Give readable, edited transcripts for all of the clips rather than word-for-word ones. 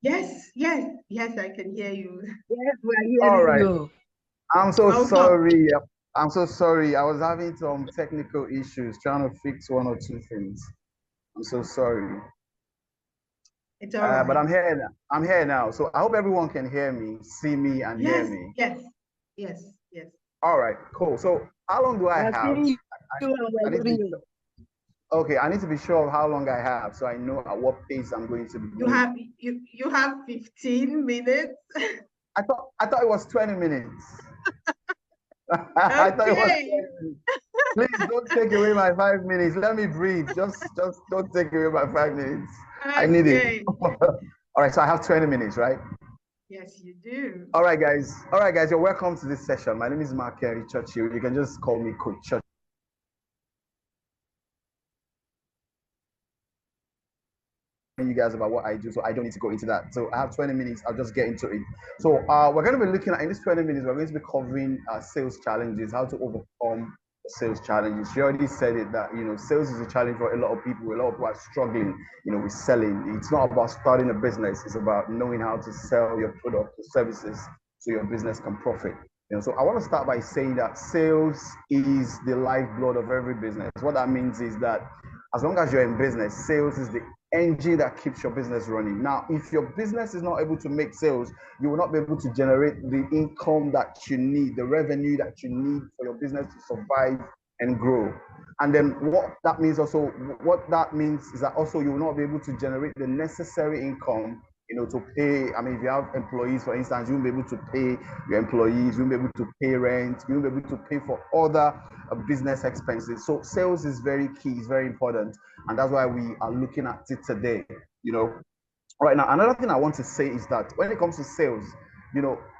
Yes, I can hear you. Yes, we are All hearing right. you. I'm so Welcome. sorry. I'm so sorry. I was having some technical issues trying to fix one or two things. I'm so sorry. It's all But right. I'm here now. I'm here now. So I hope everyone can hear me, see me, and hear Yes, me. yes, yes, yes. All right, cool. So how long do I We are have? seeing you and I we need are to be hearing you. okay. I need to be sure of how long I have so I know at what pace I'm going to be You going. have you have 15 minutes. I thought it was 20 minutes. I thought it was Okay. 20 minutes. Please don't take away my 5 minutes. Let me breathe. Just don't take away my 5 minutes. I need it. Okay. All right, so I have 20 minutes, right? Yes, you do. All right, guys. All right, guys. You're welcome to this session. My name is Mark Henry Churchill. You can just call me Coach Churchill. You guys about what I do, so I don't need to go into that. So I have 20 minutes. I'll just get into it. So we're going to be looking at in this 20 minutes. We're going to be covering sales challenges, how to overcome sales challenges. She already said it that sales is a challenge for a lot of people. A lot of people are struggling, with selling. It's not about starting a business. It's about knowing how to sell your product or services so your business can profit. So I want to start by saying that sales is the lifeblood of every business. What that means is that as long as you're in business, sales is the engine that keeps your business running. Now, if your business is not able to make sales, you will not be able to generate the income that you need, the revenue that you need for your business to survive and grow. And then what that means is that also you will not be able to generate the necessary income to pay. I mean, if you have employees, for instance, you won't be able to pay your employees, you won't be able to pay rent, you won't be able to pay for other business expenses. So sales is very key, it's very important. And that's why we are looking at it today. Right now, another thing I want to say is that when it comes to sales,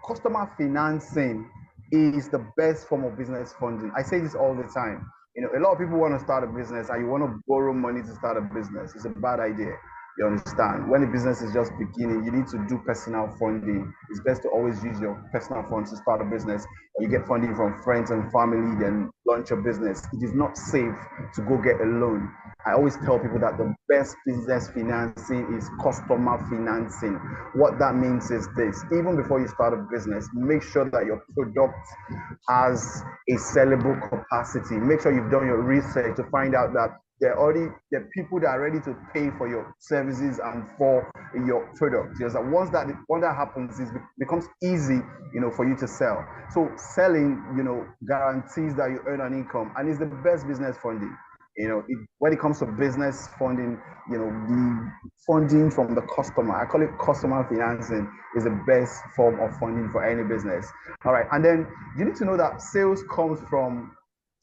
customer financing is the best form of business funding. I say this all the time. A lot of people want to start a business and you want to borrow money to start a business. It's a bad idea. You understand? When the business is just beginning, you need to do personal funding. It's best to always use your personal funds to start a business. Or you get funding from friends and family, then launch a business. It is not safe to go get a loan. I always tell people that the best business financing is customer financing. What that means is this: even before you start a business, make sure that your product has a sellable capacity. Make sure you've done your research to find out that there are people that are ready to pay for your services and for your product. Because once that happens, it becomes easy, for you to sell. So selling, guarantees that you earn an income, and it's the best business funding. When it comes to business funding, the funding from the customer, I call it customer financing, is the best form of funding for any business. All right. And then you need to know that sales comes from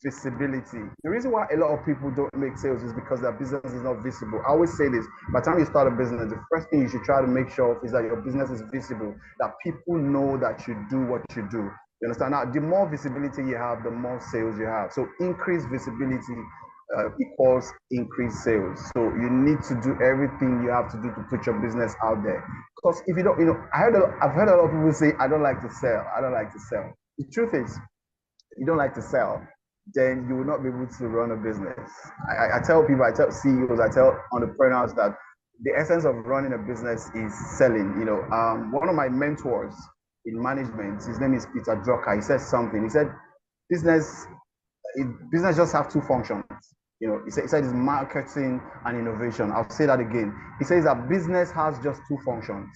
visibility. The reason why a lot of people don't make sales is because their business is not visible. I always say this: by the time you start a business, the first thing you should try to make sure of is that your business is visible, that people know that you do what you do. You understand? Now, the more visibility you have, the more sales you have. So increased visibility equals increased sales. So you need to do everything you have to do to put your business out there. Because if you don't, I've heard a lot of people say, "I don't like to sell. I don't like to sell." The truth is, you don't like to sell, then you will not be able to run a business. I tell people, I tell CEOs, I tell entrepreneurs that the essence of running a business is selling. One of my mentors in management, his name is Peter Drucker. He said something. He said, "Business business just have two functions." He said it's marketing and innovation. I'll say that again. He says that business has just two functions: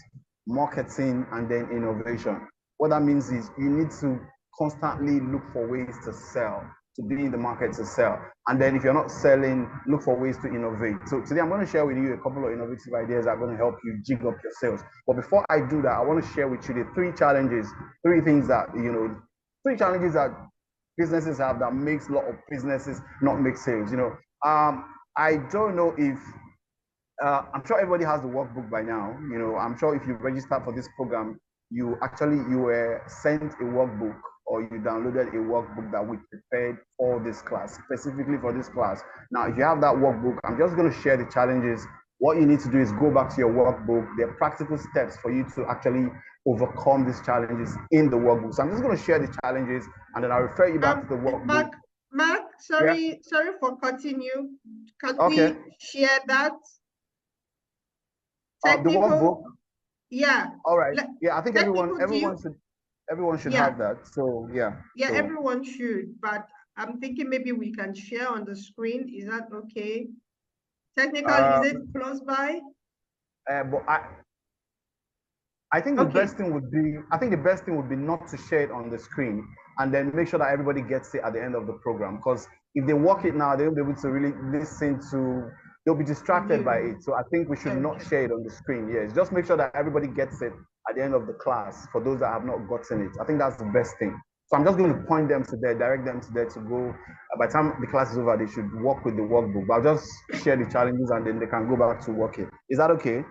marketing and then innovation. What that means is you need to constantly look for ways to sell, to be in the market to sell. And then if you're not selling, look for ways to innovate. So today I'm going to share with you a couple of innovative ideas that are going to help you jig up your sales. But before I do that, I want to share with you the three things that, three challenges that businesses have that makes a lot of businesses not make sales. I don't know if I'm sure everybody has the workbook by now. I'm sure if you registered for this program, you were sent a workbook or you downloaded a workbook that we prepared for this class, specifically for this class. Now, if you have that workbook, I'm just going to share the challenges. What you need to do is go back to your workbook. There are practical steps for you to actually overcome these challenges in the workbook. So I'm just going to share the challenges and then I'll refer you back to the workbook. Mark, Yeah. sorry for cutting you. Can Okay. we share that? The workbook. Yeah. All right. Let, Yeah, I think let me put everyone should yeah, have that. So yeah. yeah, So everyone should, but I'm thinking maybe we can share on the screen. Is that okay? Technically, is uh, it close by? but I think the Okay. best thing would be, I think the best thing would be not to share it on the screen and then make sure that everybody gets it at the end of the program. Because if they work it now, they won't be able to really listen to, they'll be distracted by You. it. So I think we should not Okay. share it on the screen. Yes, just make sure that everybody gets it at the end of the class for those that have not gotten it. I think that's the best thing. So I'm just going to point them to there, direct them to there to go. By the time the class is over, they should work with the workbook. But I'll just share the challenges and then they can go back to work it. Is that okay?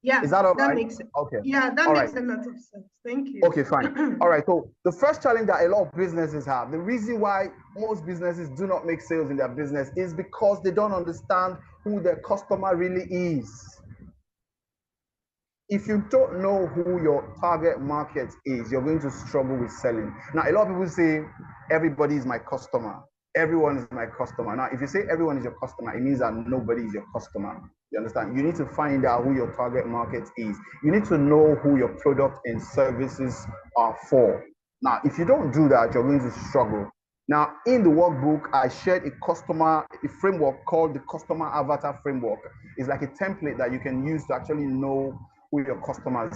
Yeah, Is that all that right? makes it. Okay. Yeah, that All makes right. a lot of sense. Thank you. Okay, fine. All right. So the first challenge that a lot of businesses have, the reason why most businesses do not make sales in their business is because they don't understand who their customer really is. If you don't know who your target market is, you're going to struggle with selling. Now, a lot of people say, everybody is my customer. Everyone is my customer. Now, if you say everyone is your customer, it means that nobody is your customer. You understand? You need to find out who your target market is. You need to know who your product and services are for. Now, if you don't do that, you're going to struggle. Now, in the workbook, I shared a framework called the customer avatar framework. It's like a template that you can use to actually know who your customers,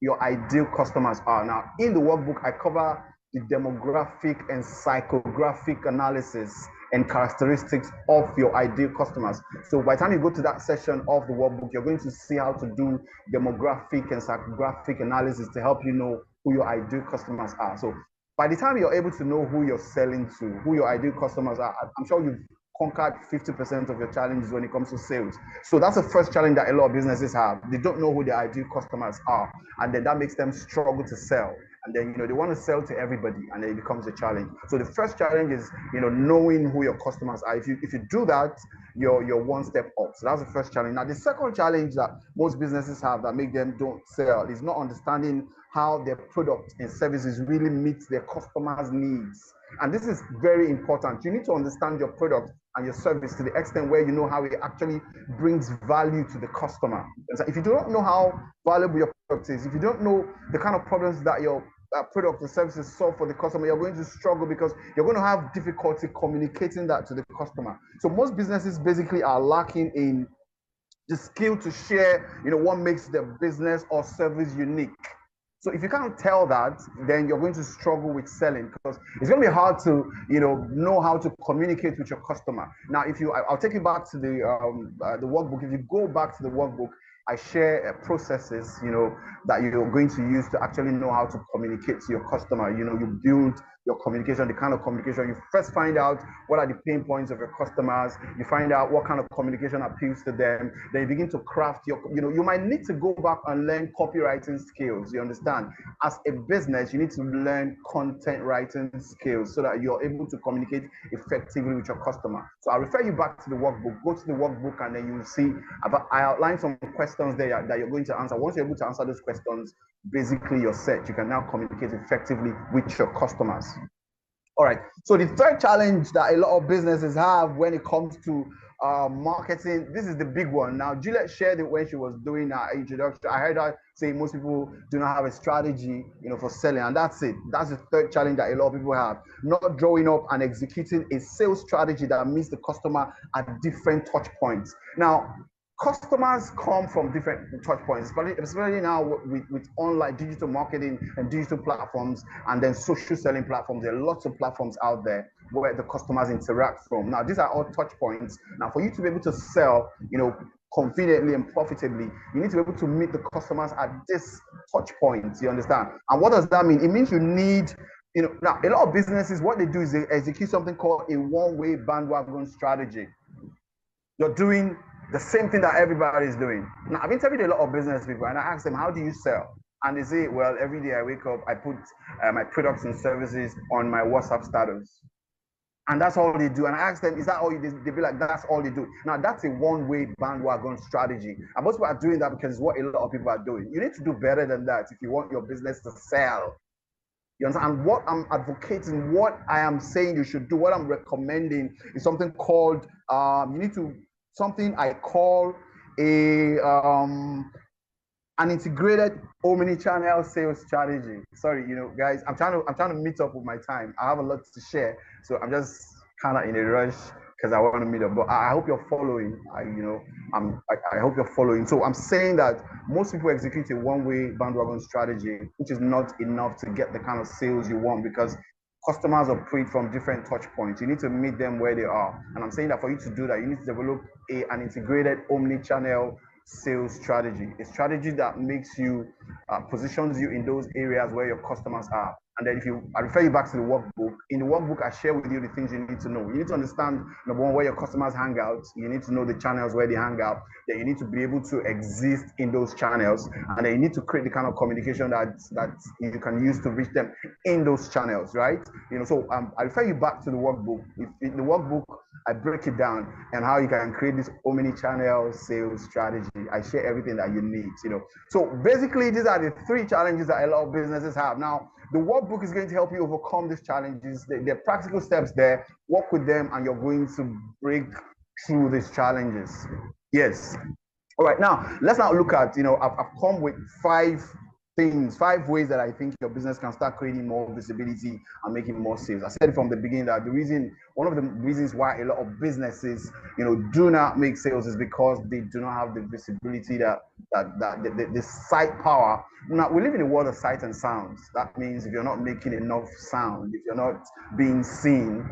your ideal customers are. Now, in the workbook, I cover the demographic and psychographic analysis and characteristics of your ideal customers. So by the time you go to that section of the workbook, you're going to see how to do demographic and psychographic analysis to help you know who your ideal customers are. So by the time you're able to know who you're selling to, who your ideal customers are, I'm sure you've conquered 50% of your challenges when it comes to sales. So that's the first challenge that a lot of businesses have. They don't know who their ideal customers are, and then that makes them struggle to sell. And then they want to sell to everybody, and then it becomes a challenge. So the first challenge is knowing who your customers are. If you do that, you're one step up. So that's the first challenge. Now the second challenge that most businesses have that make them don't sell is not understanding how their product and services really meet their customers' needs. And this is very important. You need to understand your product and your service to the extent where you know how it actually brings value to the customer. So if you do not know how valuable your product is, if you don't know the kind of problems that your product and services solve for the customer, you're going to struggle because you're going to have difficulty communicating that to the customer. So most businesses basically are lacking in the skill to share, what makes their business or service unique. So if you can't tell that, then you're going to struggle with selling because it's going to be hard to, know how to communicate with your customer. Now, I'll take you back to the workbook. If you go back to the workbook, I share processes, that you're going to use to actually know how to communicate to your customer. You build your communication, the kind of communication. You first find out what are the pain points of your customers. You find out what kind of communication appeals to them. Then you begin to craft you might need to go back and learn copywriting skills. You understand? As a business, you need to learn content writing skills so that you're able to communicate effectively with your customer. So I'll refer you back to the workbook. Go to the workbook and then you'll see I outlined some questions there that you're going to answer. Once you're able to answer those questions, basically you're set. You can now communicate effectively with your customers. All right. So the third challenge that a lot of businesses have when it comes to marketing, this is the big one. Now, Juliet shared it when she was doing her introduction. I heard her say most people do not have a strategy, for selling, and that's it. That's the third challenge that a lot of people have: not drawing up and executing a sales strategy that meets the customer at different touch points. Now, customers come from different touch points, especially now with online digital marketing and digital platforms and then social selling platforms. There are lots of platforms out there where the customers interact from. Now, these are all touch points. Now, for you to be able to sell, conveniently and profitably, you need to be able to meet the customers at this touch points. You understand? And what does that mean? It means you need now a lot of businesses, what they do is they execute something called a one-way bandwagon strategy. You're doing the same thing that everybody is doing. Now, I've interviewed a lot of business people and I ask them, how do you sell? And they say, well, every day I wake up, I put my products and services on my WhatsApp status. And that's all they do. And I ask them, is that all you do? They be like, that's all they do. Now, that's a one-way bandwagon strategy. And most people are doing that because it's what a lot of people are doing. You need to do better than that if you want your business to sell. You understand? And what I'm advocating, what I am saying you should do, what I'm recommending is something called, something I call an integrated omni-channel sales strategy. Sorry, guys, I'm trying to meet up with my time. I have a lot to share, so I'm just kind of in a rush because I want to meet up. But I hope you're following. I hope you're following. So I'm saying that most people execute a one-way bandwagon strategy, which is not enough to get the kind of sales you want because customers operate from different touch points. You need to meet them where they are. And I'm saying that for you to do that, you need to develop an integrated omni-channel sales strategy, a strategy that makes you positions you in those areas where your customers are. And then I refer you back to the workbook. In the workbook, I share with you the things you need to know. You need to understand, number one, where your customers hang out. You need to know the channels where they hang out. Then you need to be able to exist in those channels. And then you need to create the kind of communication that you can use to reach them in those channels, right? So I refer you back to the workbook. In the workbook, I break it down and how you can create this omni-channel sales strategy. I share everything that you need, So basically, these are the 3 challenges that a lot of businesses have. Now, the workbook is going to help you overcome these challenges. There are practical steps there. Work with them, and you're going to break through these challenges. Yes. All right. Now, let's now look at, I've come with 5 ways that I think your business can start creating more visibility and making more sales. I said from the beginning that one of the reasons why a lot of businesses, do not make sales is because they do not have the visibility that the sight power. Now, we live in a world of sight and sounds. That means if you're not making enough sound, if you're not being seen,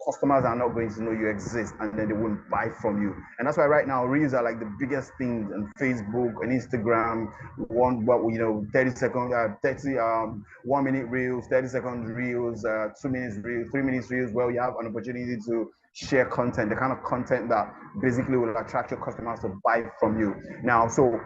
customers are not going to know you exist, and then they won't buy from you. And that's why right now reels are like the biggest thing on Facebook and Instagram. 1 minute reels, 30-second reels, 2 minutes reels, 3 minutes reels, where you have an opportunity to share content, the kind of content that basically will attract your customers to buy from you. Now, so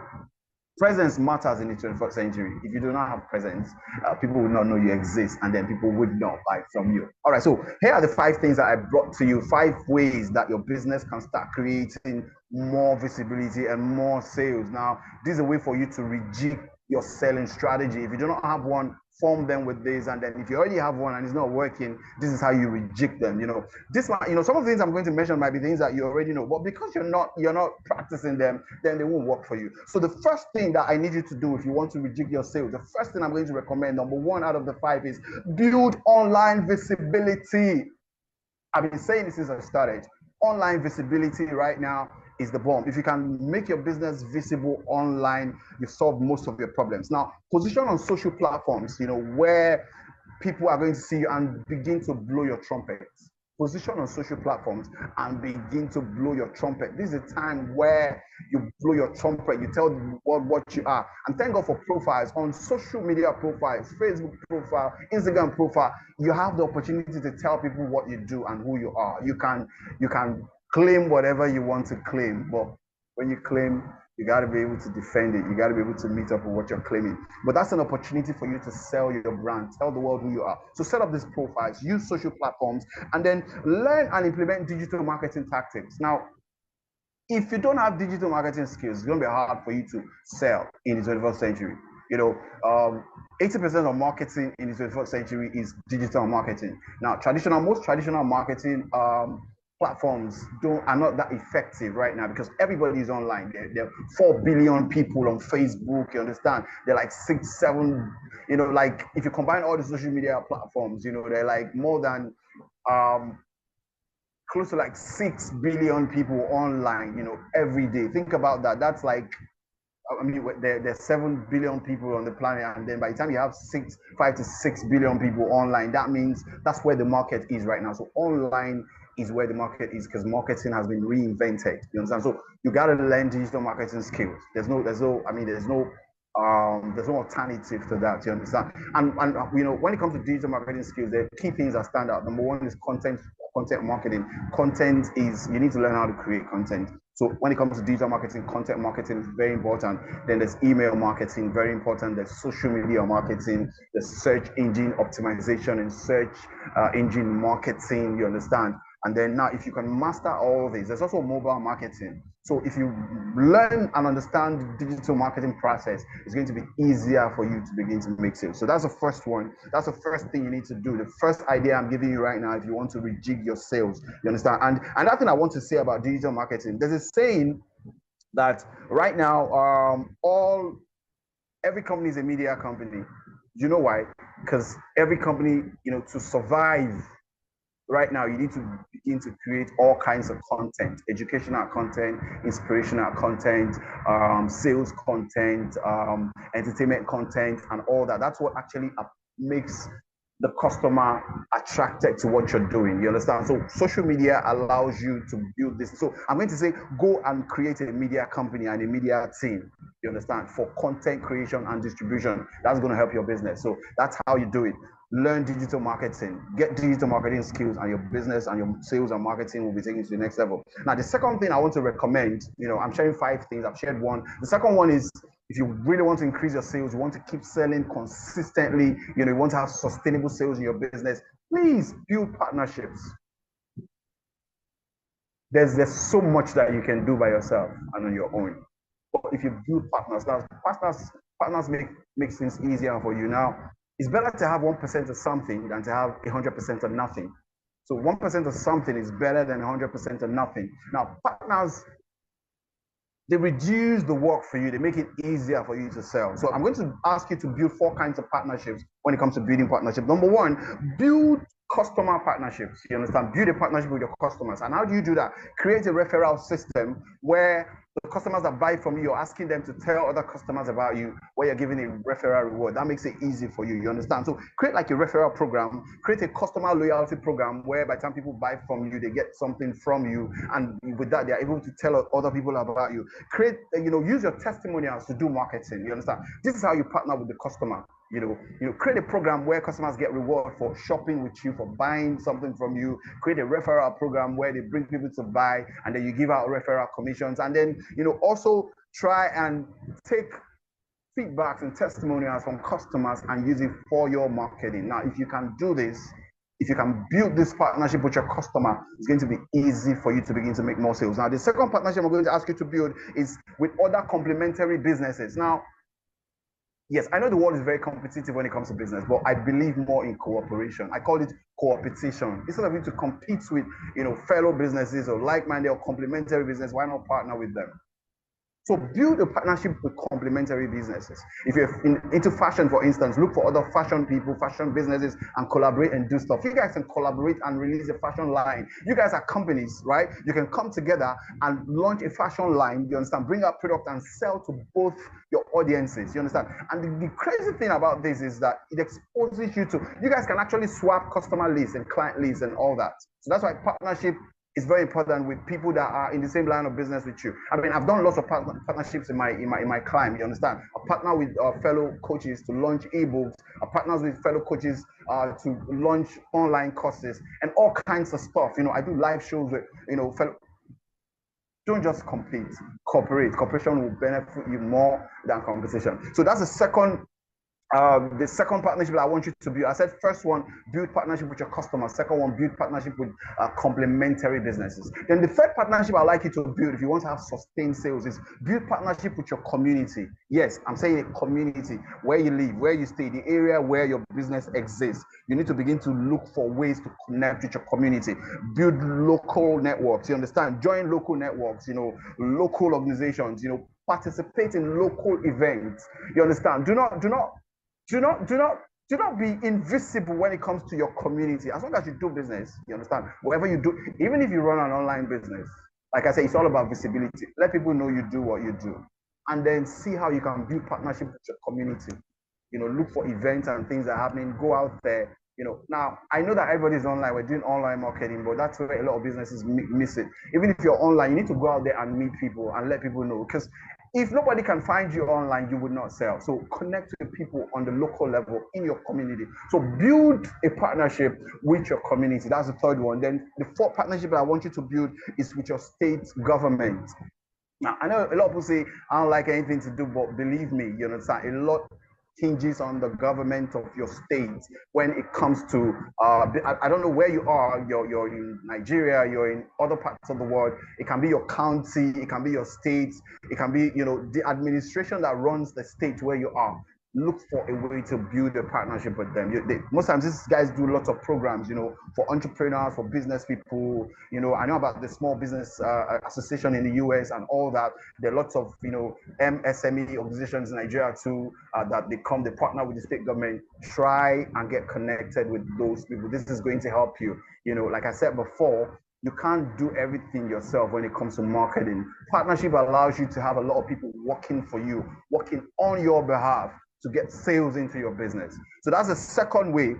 presence matters in the 21st century. If you do not have presence, people will not know you exist, and then people would not buy from you. All right, so here are the 5 things that I brought to you, 5 ways that your business can start creating more visibility and more sales. Now, this is a way for you to rejig your selling strategy. If you do not have one, form them with this, and then if you already have one and it's not working, this is how you reject them. This one, some of the things I'm going to mention might be things that you already know, but because you're not practicing them, then they won't work for you. So the first thing that I need you to do if you want to reject your sales, the first thing I'm going to recommend, number 1 out of the 5, is build online visibility. I've been saying this since I started. Online visibility right now is the bomb. If you can make your business visible online, you've solved most of your problems. Now, position on social platforms, where people are going to see you and begin to blow your trumpet. Position on social platforms and begin to blow your trumpet. This is a time where you blow your trumpet, you tell the world what you are. And thank God for profiles on social media profiles, Facebook profile, Instagram profile. You have the opportunity to tell people what you do and who you are. You can claim whatever you want to claim, but when you claim, you got to be able to defend it. You got to be able to meet up with what you're claiming. But that's an opportunity for you to sell your brand, tell the world who you are. So set up these profiles, use social platforms, and then learn and implement digital marketing tactics. Now, if you don't have digital marketing skills, it's going to be hard for you to sell in the 21st century. 80% of marketing in the 21st century is digital marketing. Now, most traditional marketing platforms are not that effective right now because everybody is online. There are 4 billion people on Facebook, you understand? They're like 6, 7, like if you combine all the social media platforms, they're like more than close to like 6 billion people online, every day. Think about that. That's like, there's 7 billion people on the planet, and then by the time you have 5 to 6 billion people online, that means that's where the market is right now. So online is where the market is because marketing has been reinvented. You understand? So you got to learn digital marketing skills. There's no alternative to that. You understand? And when it comes to digital marketing skills, there are key things that stand out. Number 1 is content marketing. Content is, you need to learn how to create content. So when it comes to digital marketing, content marketing is very important. Then there's email marketing, very important. There's social media marketing, there's search engine optimization and search engine marketing, you understand? And then now, if you can master all of these, there's also mobile marketing. So if you learn and understand the digital marketing process, it's going to be easier for you to begin to make sales. So that's the first one. That's the first thing you need to do. The first idea I'm giving you right now, if you want to rejig your sales, you understand? And another thing I want to say about digital marketing, there's a saying that right now, every company is a media company. You know why? Because every company, to survive right now, you need to begin to create all kinds of content: educational content, inspirational content, sales content, entertainment content, and all that. That's what actually makes the customer attracted to what you're doing. You understand? So social media allows you to build this. So I'm going to say, go and create a media company and a media team. You understand? For content creation and distribution. That's going to help your business. So that's how you do it. Learn digital marketing, get digital marketing skills, and your business and your sales and marketing will be taken to the next level. Now, the second thing I want to recommend, I'm sharing 5 things. I've shared one. The second one is, if you really want to increase your sales, you want to keep selling consistently, you want to have sustainable sales in your business, please build partnerships. There's so much that you can do by yourself and on your own. But if you build partners, partners make things easier for you. Now, it's better to have 1% of something than to have 100% of nothing. So 1% of something is better than 100% of nothing. Now, partners, they reduce the work for you. They make it easier for you to sell. So I'm going to ask you to build 4 kinds of partnerships when it comes to building partnerships. Number 1, build customer partnerships. You understand? Build a partnership with your customers. And how do you do that? Create a referral system where the customers that buy from you, you're asking them to tell other customers about you, where you're giving a referral reward. That makes it easy for you. You understand? So create like a referral program, create a customer loyalty program where by the time people buy from you, they get something from you. And with that, they're able to tell other people about you. Create, use your testimonials to do marketing. You understand? This is how you partner with the customer. Create a program where customers get reward for shopping with you, for buying something from you. Create a referral program where they bring people to buy, and then you give out referral commissions. And then, also try and take feedbacks and testimonials from customers and use it for your marketing. Now, if you can do this, if you can build this partnership with your customer, it's going to be easy for you to begin to make more sales. Now, the second partnership I'm going to ask you to build is with other complementary businesses. Now, yes, I know the world is very competitive when it comes to business, but I believe more in cooperation. I call it co-opetition. Instead of you to compete with, fellow businesses or like-minded or complementary business, why not partner with them? So build a partnership with complementary businesses. If you're into fashion, for instance, look for other fashion people, fashion businesses, and collaborate and do stuff. You guys can collaborate and release a fashion line. You guys are companies, right? You can come together and launch a fashion line, you understand, bring out product and sell to both your audiences, you understand? And the crazy thing about this is that it exposes you guys can actually swap customer lists and client lists and all that. So that's why partnership is very important with people that are in the same line of business with you. I mean, I've done lots of partnerships in my climb, you understand? I partner with fellow coaches to launch ebooks. I partner with fellow coaches to launch online courses and all kinds of stuff. I do live shows with, fellow. Don't just compete, cooperate. Cooperation will benefit you more than competition. So that's the second partnership that I want you to build. I said first one, build partnership with your customers. Second one, build partnership with complementary businesses. Then the third partnership I'd like you to build, if you want to have sustained sales, is build partnership with your community. Yes, I'm saying a community, where you live, where you stay, the area where your business exists. You need to begin to look for ways to connect with your community. Build local networks. You understand? Join local networks, local organizations, participate in local events. You understand? Do not be invisible when it comes to your community. As long as you do business, you understand? Whatever you do, even if you run an online business, like I say, it's all about visibility. Let people know you do what you do, and then see how you can build partnership with your community. Look for events and things that are happening. Go out there. Now I know that everybody's online. We're doing online marketing, but that's where a lot of businesses miss it. Even if you're online, you need to go out there and meet people and let people know, because if nobody can find you online, you would not sell. So connect with people on the local level in your community. So build a partnership with your community. That's the third one. Then the fourth partnership that I want you to build is with your state government. Now, I know a lot of people say, I don't like anything to do, but believe me, you understand, a lot hinges on the government of your state when it comes to, I don't know where you are, you're in Nigeria, you're in other parts of the world. It can be your county, it can be your state, it can be, the administration that runs the state where you are. look for a way to build a partnership with them. Most times these guys do lots of programs, for entrepreneurs, for business people. I know about the Small Business Association in the US and all that. There are lots of, MSME organizations in Nigeria too, that they partner with the state government. Try and get connected with those people. This is going to help you. Like I said before, you can't do everything yourself when it comes to marketing. Partnership allows you to have a lot of people working for you, working on your behalf to get sales into your business. So that's the second way,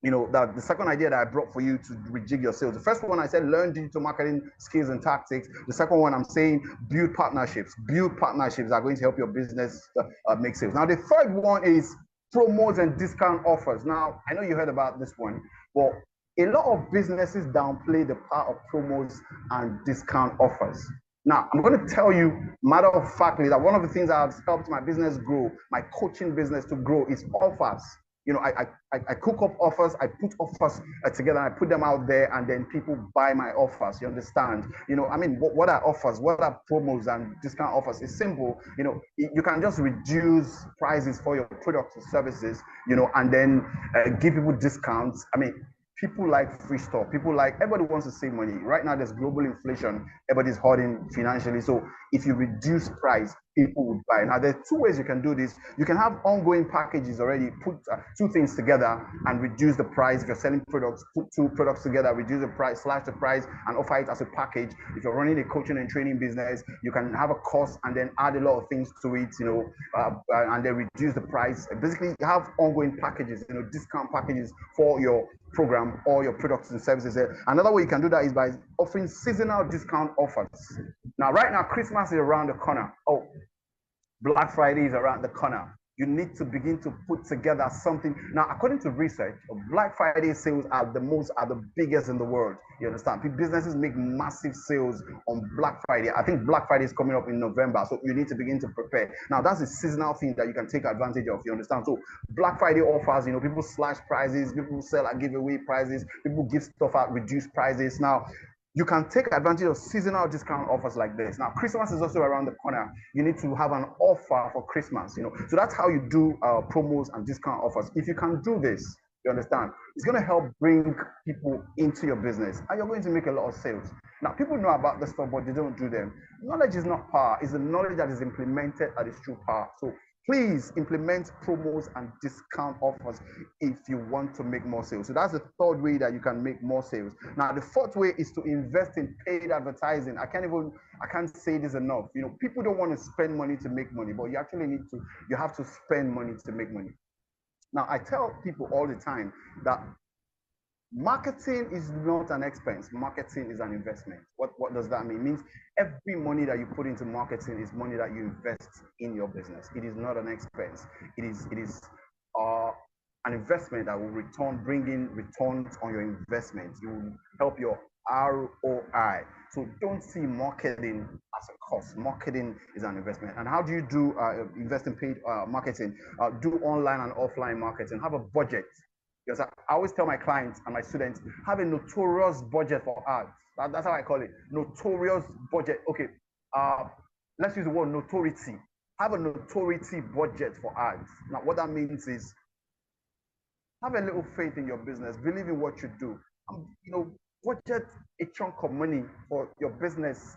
that the second idea that I brought for you to rejig your sales. The first one I said, learn digital marketing skills and tactics. The second one I'm saying, build partnerships. Build partnerships that are going to help your business make sales. Now, the third one is promos and discount offers. Now, I know you heard about this one, but a lot of businesses downplay the power of promos and discount offers. Now, I'm going to tell you, matter of factly, that one of the things that has helped my business grow, my coaching business to grow, is offers. I cook up offers, I put offers together, and I put them out there, and then people buy my offers. You understand? What are offers? What are promos and discount offers? It's simple. You can just reduce prices for your products or services, and then give people discounts. People like free stuff. Everybody wants to save money. Right now, there's global inflation. Everybody's hurting financially. So if you reduce price, people would buy. Now, there are two ways you can do this. You can have ongoing packages already, put two things together and reduce the price. If you're selling products, put two products together, reduce the price, slash the price, and offer it as a package. If you're running a coaching and training business, you can have a course and then add a lot of things to it, and then reduce the price. Basically, you have ongoing packages, discount packages for your program or your products and services. Another way you can do that is by offering seasonal discount offers. Now, right now, Christmas is around the corner. Oh, Black Friday is around the corner. You need to begin to put together something. Now, according to research, Black Friday sales are the biggest in the world. You understand? Businesses make massive sales on Black Friday. I think Black Friday is coming up in November, so you need to begin to prepare. Now, that's a seasonal thing that you can take advantage of. You understand? So Black Friday offers, people slash prices, people sell and give away prices, people give stuff at reduced prices. Now, you can take advantage of seasonal discount offers like this. Now, Christmas is also around the corner. You need to have an offer for Christmas, So that's how you do promos and discount offers. If you can do this, you understand, it's going to help bring people into your business, and you're going to make a lot of sales. Now, people know about this stuff, but they don't do them. Knowledge is not power. It's the knowledge that is implemented that is true power. So please implement promos and discount offers if you want to make more sales. So that's the third way that you can make more sales. Now, the fourth way is to invest in paid advertising. I can't say this enough. People don't want to spend money to make money, but you have to spend money to make money. Now, I tell people all the time that marketing is not an expense. Marketing is an investment. What does that mean? It means every money that you put into marketing is money that you invest in your business. It is not an expense. It is an investment that will bring in returns on your investment. It will help your ROI. So don't see marketing as a cost. Marketing is an investment. And how do you do invest in paid marketing? Do online and offline marketing. Have a budget. Because I always tell my clients and my students, have a notorious budget for ads. That's how I call it. Notorious budget. Okay. Let's use the word notoriety. Have a notoriety budget for ads. Now, what that means is have a little faith in your business. Believe in what you do. Budget a chunk of money for your business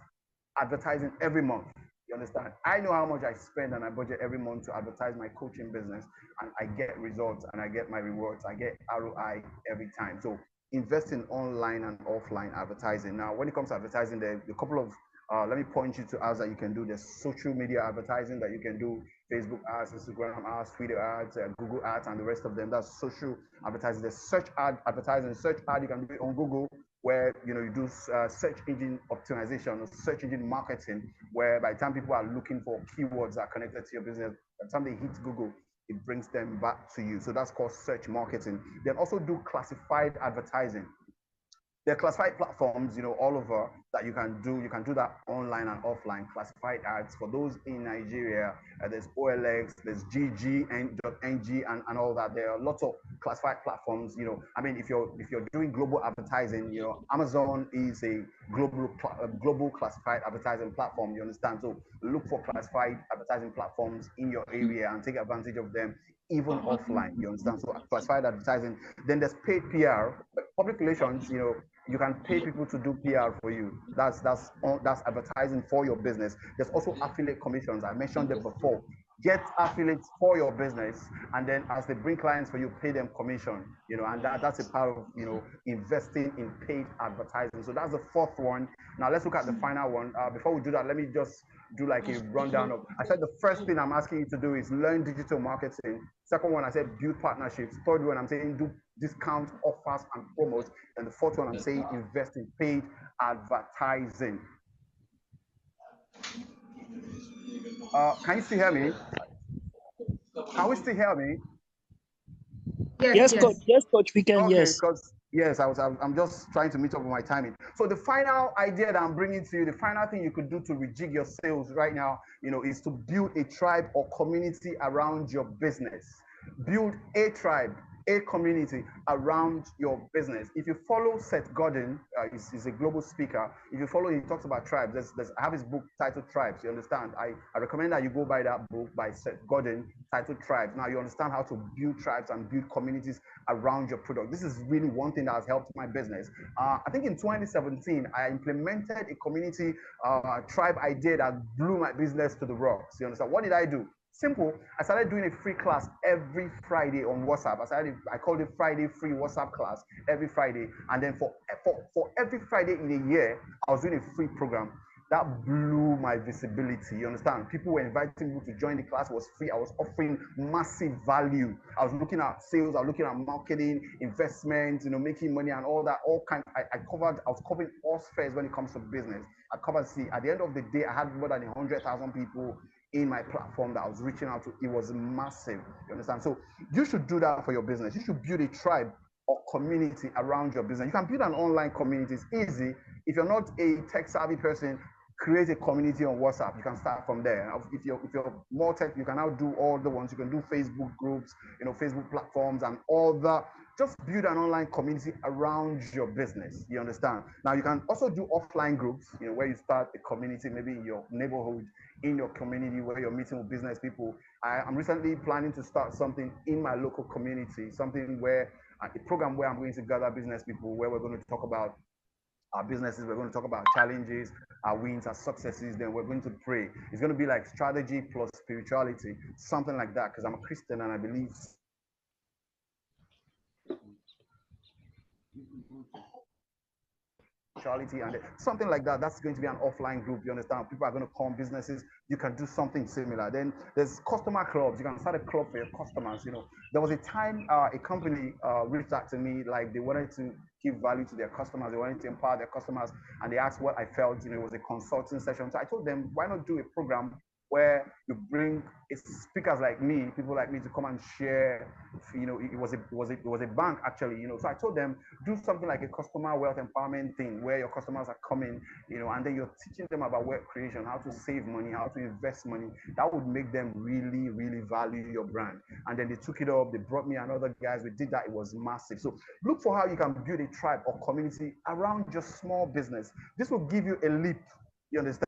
advertising every month. You understand? I know how much I spend and I budget every month to advertise my coaching business, and I get results and I get my rewards. I get ROI every time. So invest in online and offline advertising. Now, when it comes to advertising, there are a couple of let me point you to ads that you can do. There's social media advertising that you can do: Facebook ads, Instagram ads, Twitter ads, Google ads, and the rest of them. That's social advertising. There's search ad advertising. Search ad you can do it on Google, where you do search engine optimization or search engine marketing, where by the time people are looking for keywords that are connected to your business, by the time they hit Google, it brings them back to you. So that's called search marketing. Then also do classified advertising. There are classified platforms, all over that you can do. You can do that online and offline. Classified ads for those in Nigeria. There's OLX, there's GG.ng, and all that. There are lots of classified platforms. I mean, if you're doing global advertising, Amazon is a global classified advertising platform. You understand? So look for classified advertising platforms in your area and take advantage of them, even offline. You understand? So classified advertising. Then there's paid PR, public relations. You can pay people to do PR for you. That's advertising for your business. There's also affiliate commissions. I mentioned them before. Get affiliates for your business, and then as they bring clients for you, pay them commission. And that's a part of investing in paid advertising. So that's the fourth one. Now let's look at the final one. Before we do that, let me just do like a rundown of. I said the first thing I'm asking you to do is learn digital marketing. Second one, I said build partnerships. Third one, I'm saying do discount offers and promos. And the fourth one, I'm saying invest in paid advertising. Can you still hear me? Can we still hear me? Yes, Coach. Yes, Coach. We can. Okay, yes. because yes, I'm just trying to meet up with my timing. So the final idea that I'm bringing to you, the final thing you could do to rejig your sales right now, is to build a tribe or community around your business. Build a tribe, a community around your business. If you follow Seth Godin, he's a global speaker. If you follow, he talks about tribes. I have his book titled Tribes. You understand? I recommend that you go buy that book by Seth Godin titled Tribes. Now you understand how to build tribes and build communities around your product. This is really one thing that has helped my business. I think in 2017, I implemented a community tribe idea that blew my business to the rocks. You understand? What did I do? Simple. I started doing a free class every Friday on WhatsApp. I called it Friday free WhatsApp class every Friday. And then for every Friday in a year, I was doing a free program. That blew my visibility. You understand? People were inviting me to join the class. It was free. I was offering massive value. I was looking at sales. I was looking at marketing, investments, making money and all that. I was covering all spheres when it comes to business. At the end of the day, I had more than 100,000 people in my platform that I was reaching out to. It was massive. You understand? So you should do that for your business. You should build a tribe or community around your business. You can build an online community. It's easy. If you're not a tech savvy person, create a community on WhatsApp. You can start from there. If you're more tech, you can now do all the ones. You can do Facebook groups, Facebook platforms and all that. Just build an online community around your business. You understand? Now you can also do offline groups, where you start a community, maybe in your neighborhood, in your community, where you're meeting with business people. I'm recently planning to start something in my local community, something where a program where I'm going to gather business people, where we're going to talk about our businesses, we're going to talk about challenges, our wins, our successes, then we're going to pray. It's going to be like strategy plus spirituality, something like that, because I'm a Christian and I believe and something like that. That's going to be an offline group. You understand? People are going to come, businesses. You can do something similar. Then there's customer clubs. You can start a club for your customers. There was a time a company reached out to me, like they wanted to give value to their customers. They wanted to empower their customers, and they asked what I felt. It was a consulting session. So I told them, why not do a program where you bring speakers like me, people like me, to come and share. It was a bank actually. So I told them, do something like a customer wealth empowerment thing where your customers are coming, and then you're teaching them about wealth creation, how to save money, how to invest money. That would make them really, really value your brand. And then they took it up. They brought me and other guys. We did that. It was massive. So look for how you can build a tribe or community around your small business. This will give you a leap. You understand?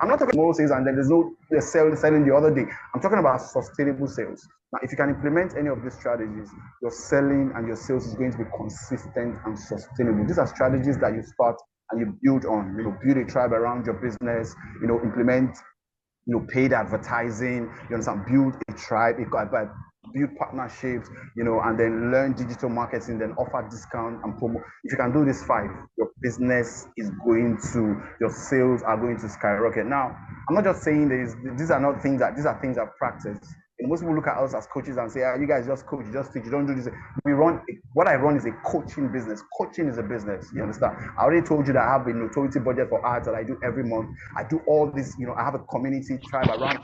I'm not talking about sales and then there's no selling the other day. I'm talking about sustainable sales. Now, if you can implement any of these strategies, your selling and your sales is going to be consistent and sustainable. These are strategies that you start and you build on. Build a tribe around your business. Implement paid advertising. You understand? Build a tribe. Build partnerships, and then learn digital marketing, then offer discount and promo. If you can do this 5, your business is your sales are going to skyrocket. Now, I'm not just saying these are things I've practiced. Most people look at us as coaches and say, you guys just coach, you just teach, you don't do this. We run, what I run is a coaching business. Coaching is a business, you understand? I already told you that I have a notoriety budget for ads that I do every month. I do all this, I have a community tribe around,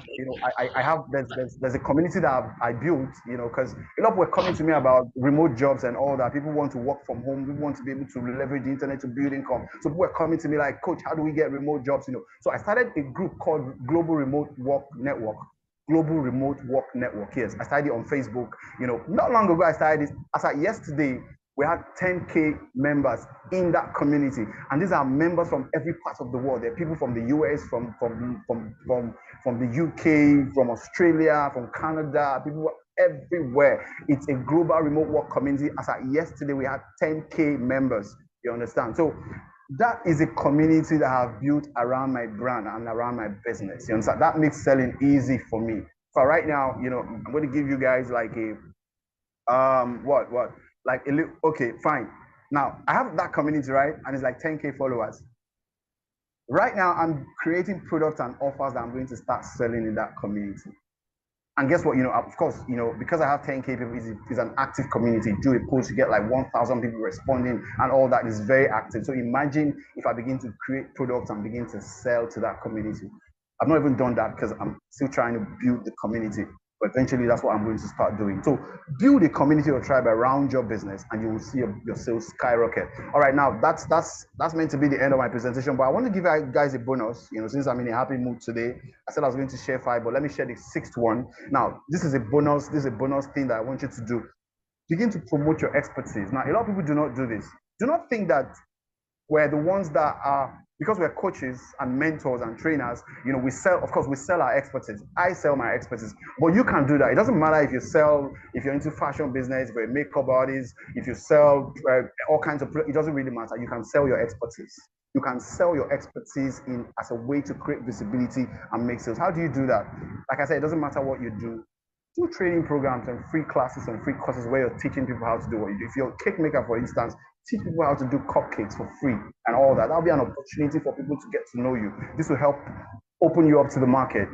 I have, there's a community that I built, because a lot of people were coming to me about remote jobs and all that. People want to work from home. We want to be able to leverage the internet to build income. So people were coming to me like, coach, how do we get remote jobs? So I started a group called Global Remote Work Network. Global Remote Work Network. Yes, I started it on Facebook. Not long ago I started this. As of yesterday, we had 10K members in that community, and these are members from every part of the world. There are people from the US, from the UK, from Australia, from Canada, people everywhere. It's a global remote work community. As of yesterday, we had 10K members. You understand? So that is a community that I've built around my brand and around my business. You understand? That makes selling easy for me. So right now, I'm going to give you guys like a like a little, okay, fine. Now I have that community, right? And it's like 10K followers. Right now, I'm creating products and offers that I'm going to start selling in that community. And guess what? Of course, because I have 10K people, it's an active community. Do a post, you get like 1,000 people responding, and all that is very active. So imagine if I begin to create products and begin to sell to that community. I've not even done that because I'm still trying to build the community. But eventually, that's what I'm going to start doing. So build a community or tribe around your business, and you will see your sales skyrocket. All right, now that's meant to be the end of my presentation. But I want to give you guys a bonus. Since I'm in a happy mood today, I said I was going to share 5, but let me share the 6th one. Now, this is a bonus. This is a bonus thing that I want you to do. Begin to promote your expertise. Now, a lot of people do not do this. Do not think that we're the ones that are, because we're coaches and mentors and trainers, we sell, of course, we sell our expertise. I sell my expertise, but you can do that. It doesn't matter if you're into fashion business, if you're a makeup artist, if you sell all kinds of, it doesn't really matter. You can sell your expertise. You can sell your expertise as a way to create visibility and make sales. How do you do that? Like I said, it doesn't matter what you do. Do training programs and free classes and free courses where you're teaching people how to do what you do. If you're a cake maker, for instance, teach people how to do cupcakes for free and all that. That'll be an opportunity for people to get to know you. This will help open you up to the market,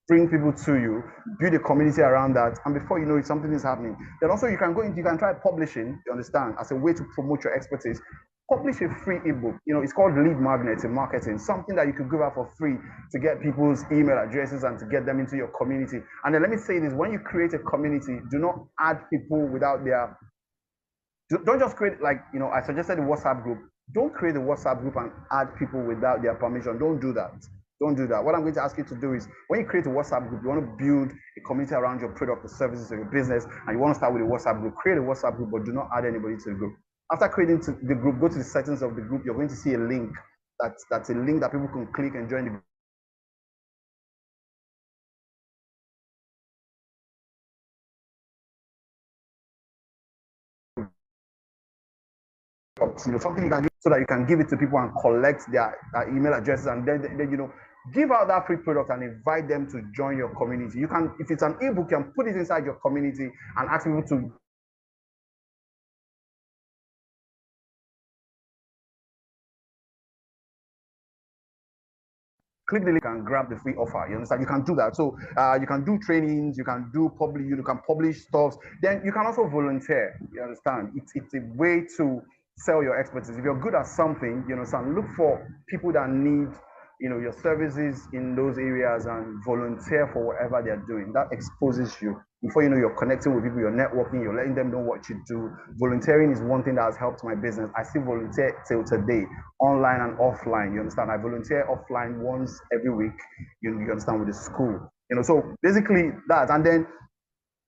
bring people to you, build a community around that, and before you know it, something is happening. Then also you can try publishing, you understand, as a way to promote your expertise. Publish a free ebook. It's called lead magnets in marketing, something that you could give out for free to get people's email addresses and to get them into your community. And then let me say this, when you create a community, do not add people without their, don't just create, like, I suggested a WhatsApp group. Don't create a WhatsApp group and add people without their permission. Don't do that. Don't do that. What I'm going to ask you to do is, when you create a WhatsApp group, you want to build a community around your product or services or your business, and you want to start with a WhatsApp group, create a WhatsApp group, but do not add anybody to the group. After creating the group, go to the settings of the group. You're going to see a link. That's a link that people can click and join the group. Something you can do so that you can give it to people and collect their email addresses, and then give out that free product and invite them to join your community. You can, if it's an ebook, you can put it inside your community and ask people to click the link and grab the free offer. You understand? You can do that. So you can do trainings, you can do you can publish stuff. Then you can also volunteer. You understand? It's a way to sell your expertise. If you're good at something, look for people that need your services in those areas and volunteer for whatever they're doing. That exposes you. Before you know, you're connecting with people, you're networking, you're letting them know what you do. Volunteering is one thing that has helped my business. I still volunteer till today, online and offline. You understand? I volunteer offline once every week. You understand, with the school. So basically that. And then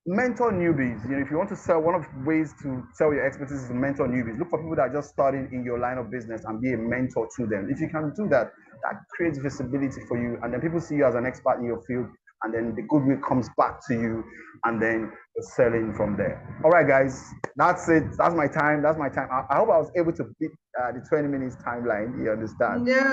mentor newbies. If you want to sell, one of the ways to sell your expertise is to mentor newbies. Look for people that are just starting in your line of business and be a mentor to them. If you can do that, that creates visibility for you, and then people see you as an expert in your field, and then the goodwill comes back to you, and then you're selling from there. All right, guys, that's it. That's my time. I hope I was able to beat the 20 minutes timeline. You understand? Yeah.